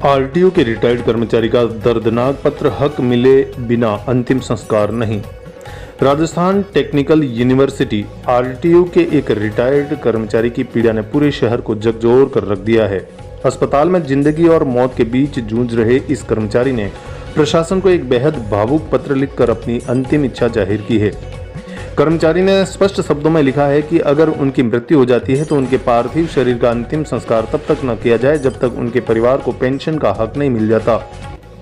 RTO के retired कर्मचारी का दर्दनाक पत्र, हक मिले बिना अंतिम संस्कार नहीं। राजस्थान टेक्निकल यूनिवर्सिटी आरटीओ के एक रिटायर्ड कर्मचारी की पीड़ा ने पूरे शहर को झकझोर कर रख दिया है। अस्पताल में जिंदगी और मौत के बीच जूझ रहे इस कर्मचारी ने प्रशासन को एक बेहद भावुक पत्र लिखकर अपनी अंतिम इच्छा जाहिर की है। कर्मचारी ने स्पष्ट शब्दों में लिखा है कि अगर उनकी मृत्यु हो जाती है तो उनके पार्थिव शरीर का अंतिम संस्कार तब तक न किया जाए जब तक उनके परिवार को पेंशन का हक नहीं मिल जाता।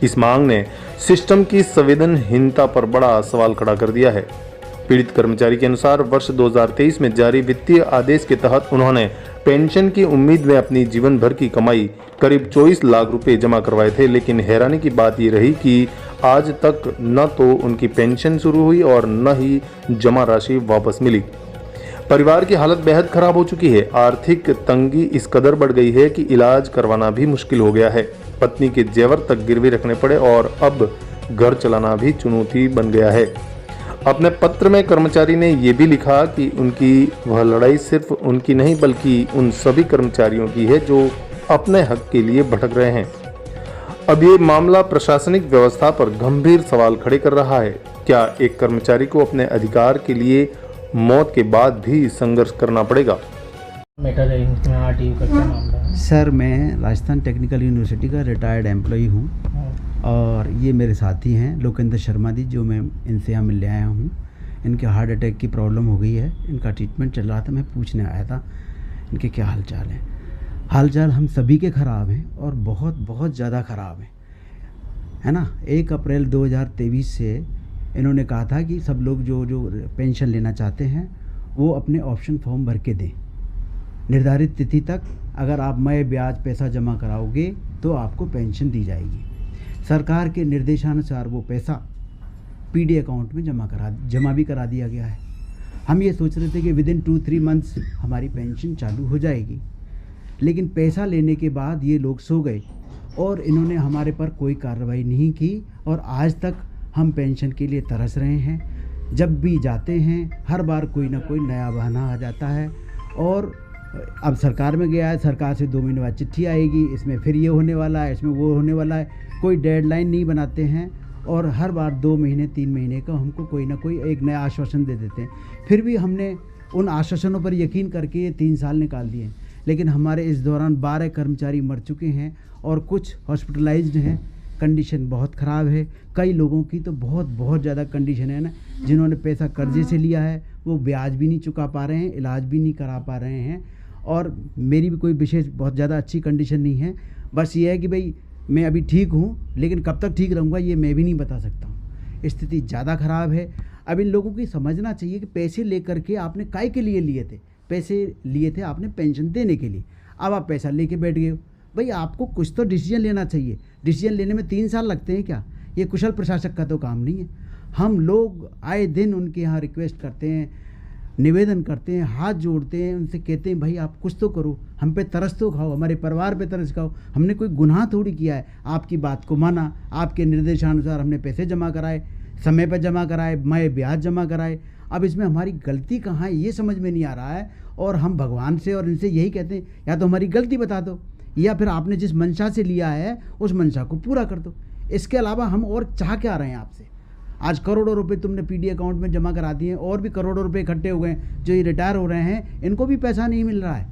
इस मांग ने सिस्टम की संवेदनहीनता पर बड़ा सवाल खड़ा कर दिया है। पीड़ित कर्मचारी के अनुसार वर्ष 2023 में जारी वित्तीय आदेश के तहत उन्होंने पेंशन की उम्मीद में अपनी जीवन भर की कमाई करीब 24 लाख रुपए जमा करवाए थे, लेकिन हैरानी की बात ये रही कि आज तक न तो उनकी पेंशन शुरू हुई और न ही जमा राशि वापस मिली। परिवार की हालत बेहद खराब हो चुकी है। आर्थिक तंगी इस कदर बढ़ गई है कि इलाज करवाना भी मुश्किल हो गया है। पत्नी के जेवर तक गिरवी रखने पड़े और अब घर चलाना भी चुनौती बन गया है। अपने पत्र में कर्मचारी ने ये भी लिखा कि उनकी वह लड़ाई सिर्फ उनकी नहीं बल्कि उन सभी कर्मचारियों की है जो अपने हक के लिए भटक रहे हैं। अब ये मामला प्रशासनिक व्यवस्था पर गंभीर सवाल खड़े कर रहा है। क्या एक कर्मचारी को अपने अधिकार के लिए मौत के बाद भी संघर्ष करना पड़ेगा? मैटर है इसमें आरटीयू का क्या मामला है? सर, मैं राजस्थान टेक्निकल यूनिवर्सिटी का रिटायर्ड एम्प्लॉई हूँ और ये मेरे साथी हैं लोकेंद्र शर्मा जी, जो मैं इनसे यहाँ मिलने आया हूँ। इनके हार्ट अटैक की प्रॉब्लम हो गई है, इनका ट्रीटमेंट चल रहा था, मैं पूछने आया था इनके क्या हाल चाल है। हाल चाल हम सभी के ख़राब हैं और बहुत बहुत ज़्यादा ख़राब हैं, है ना। 1 अप्रैल 2023 से इन्होंने कहा था कि सब लोग जो पेंशन लेना चाहते हैं वो अपने ऑप्शन फॉर्म भर के दें। निर्धारित तिथि तक अगर आप मय ब्याज पैसा जमा कराओगे तो आपको पेंशन दी जाएगी। सरकार के निर्देशानुसार वो पैसा पीडी अकाउंट में जमा भी करा दिया गया है। हम ये सोच रहे थे कि विदिन 2-3 मंथ्स हमारी पेंशन चालू हो जाएगी, लेकिन पैसा लेने के बाद ये लोग सो गए और इन्होंने हमारे पर कोई कार्रवाई नहीं की और आज तक हम पेंशन के लिए तरस रहे हैं। जब भी जाते हैं हर बार कोई ना कोई नया बहाना आ जाता है और अब सरकार में गया है, सरकार से 2 महीने बाद चिट्ठी आएगी, इसमें फिर ये होने वाला है, इसमें वो होने वाला है। कोई डेडलाइन नहीं बनाते हैं और हर बार 2 महीने 3 महीने का हमको कोई ना कोई एक नया आश्वासन दे देते हैं। फिर भी हमने उन आश्वासनों पर यकीन करके ये 3 साल निकाल दिए, लेकिन हमारे इस दौरान 12 कर्मचारी मर चुके हैं और कुछ हॉस्पिटलाइज्ड हैं। कंडीशन बहुत ख़राब है। कई लोगों की तो बहुत बहुत ज़्यादा कंडीशन है ना, जिन्होंने पैसा कर्जे से लिया है वो ब्याज भी नहीं चुका पा रहे हैं, इलाज भी नहीं करा पा रहे हैं। और मेरी भी कोई विशेष बहुत ज़्यादा अच्छी कंडीशन नहीं है। बस ये है कि भाई मैं अभी ठीक हूँ, लेकिन कब तक ठीक रहूँगा ये मैं भी नहीं बता सकता हूँ। स्थिति ज़्यादा ख़राब है। अब इन लोगों की समझना चाहिए कि पैसे लेकर के आपने काय के लिए लिए थे? पैसे लिए थे आपने पेंशन देने के लिए। अब आप पैसा लेके बैठ गए हो। भाई आपको कुछ तो डिसीजन लेना चाहिए। डिसीजन लेने में 3 साल लगते हैं क्या? ये कुशल प्रशासक का तो काम नहीं है। हम लोग आए दिन उनके यहाँ रिक्वेस्ट करते हैं, निवेदन करते हैं, हाथ जोड़ते हैं, उनसे कहते हैं भाई आप कुछ तो करो, हम पे तरस तो खाओ, हमारे परिवार पे तरस खाओ। हमने कोई गुनाह थोड़ी किया है, आपकी बात को माना, आपके निर्देशानुसार हमने पैसे जमा कराए, समय पर जमा कराए, मय ब्याज जमा कराए। अब इसमें हमारी गलती कहाँ है ये समझ में नहीं आ रहा है और हम भगवान से और इनसे यही कहते हैं या तो हमारी गलती बता दो या फिर आपने जिस मंशा से लिया है उस मंशा को पूरा कर दो। इसके अलावा हम और चाह क्या रहे हैं आपसे? आज करोड़ों रुपए तुमने पीडी अकाउंट में जमा करा दिए हैं और भी करोड़ों रुपए इकट्ठे हो गए। जो ये रिटायर हो रहे हैं इनको भी पैसा नहीं मिल रहा है,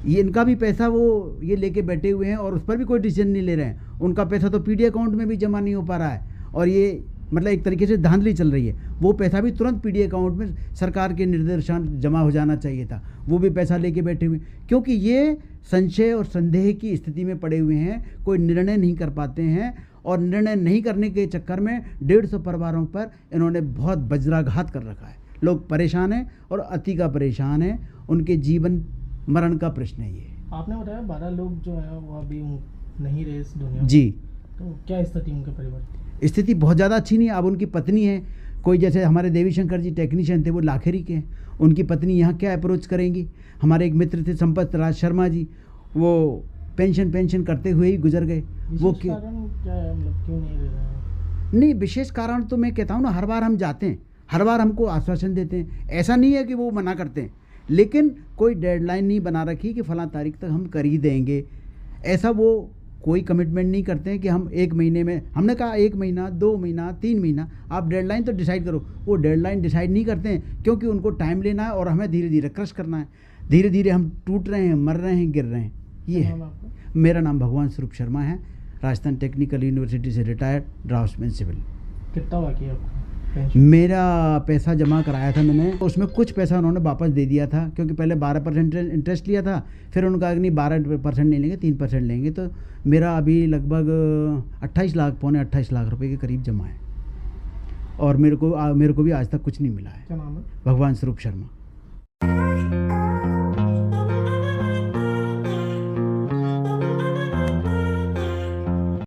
ये इनका भी पैसा वो ये लेके बैठे हुए हैं और उस पर भी कोई डिसीजन नहीं ले रहे हैं। उनका पैसा तो पीडी अकाउंट में भी जमा नहीं हो पा रहा है और ये मतलब एक तरीके से धांधली चल रही है। वो पैसा भी तुरंत पीडी अकाउंट में सरकार के निर्देशान जमा हो जाना चाहिए था, वो भी पैसा लेके बैठे हुए क्योंकि ये संशय और संदेह की स्थिति में पड़े हुए हैं। कोई निर्णय नहीं कर पाते हैं और निर्णय नहीं करने के चक्कर में 150 परिवारों पर इन्होंने बहुत वज्राघात कर रखा है। लोग परेशान हैं और अति का परेशान हैं। उनके जीवन मरण का प्रश्न है ये। आपने बताया 12 लोग जो है वो अभी नहीं रहे इस दुनिया में। जी, तो क्या स्थिति उनके परिवार की? स्थिति बहुत ज़्यादा अच्छी नहीं है। अब उनकी पत्नी है, कोई जैसे हमारे देवी शंकर जी टेक्नीशियन थे वो लाखेरी के हैं, उनकी पत्नी यहाँ क्या अप्रोच करेंगी? हमारे एक मित्र थे संपत राज शर्मा जी, वो पेंशन करते हुए ही गुजर गए। वो क्या है, मतलब क्यों नहीं रह रहे हैं? नहीं, विशेष कारण तो मैं कहता हूँ ना, हर बार हम जाते हैं, हर बार हमको आश्वासन देते हैं। ऐसा नहीं है कि वो मना करते हैं, लेकिन कोई डेडलाइन नहीं बना रखी कि फ़लाँ तारीख तक हम कर ही देंगे। ऐसा वो कोई कमिटमेंट नहीं करते हैं कि हम 1 महीने में, हमने कहा 1 महीना 2 महीना 3 महीना, आप डेडलाइन तो डिसाइड करो। वो डेडलाइन डिसाइड नहीं करते हैं क्योंकि उनको टाइम लेना है और हमें धीरे धीरे क्रश करना है। धीरे धीरे हम टूट रहे हैं, मर रहे हैं, गिर रहे हैं। ये क्या है। नाम है आपका? मेरा नाम भगवान स्वरूप शर्मा है, राजस्थान टेक्निकल यूनिवर्सिटी से रिटायर्ड ड्राफ्ट्समैन सिविल। कितना बाकी है आपका पेंशन? मेरा पैसा जमा कराया था मैंने, उसमें कुछ पैसा उन्होंने वापस दे दिया था क्योंकि पहले 12% इंटरेस्ट लिया था, फिर उन्होंने कहा कि नहीं 12% नहीं लेंगे, 3% लेंगे। तो मेरा अभी लगभग 28 लाख, पौने 28 लाख रुपए के करीब जमा है और मेरे को भी आज तक कुछ नहीं मिला है। क्या नाम है? भगवान स्वरूप शर्मा।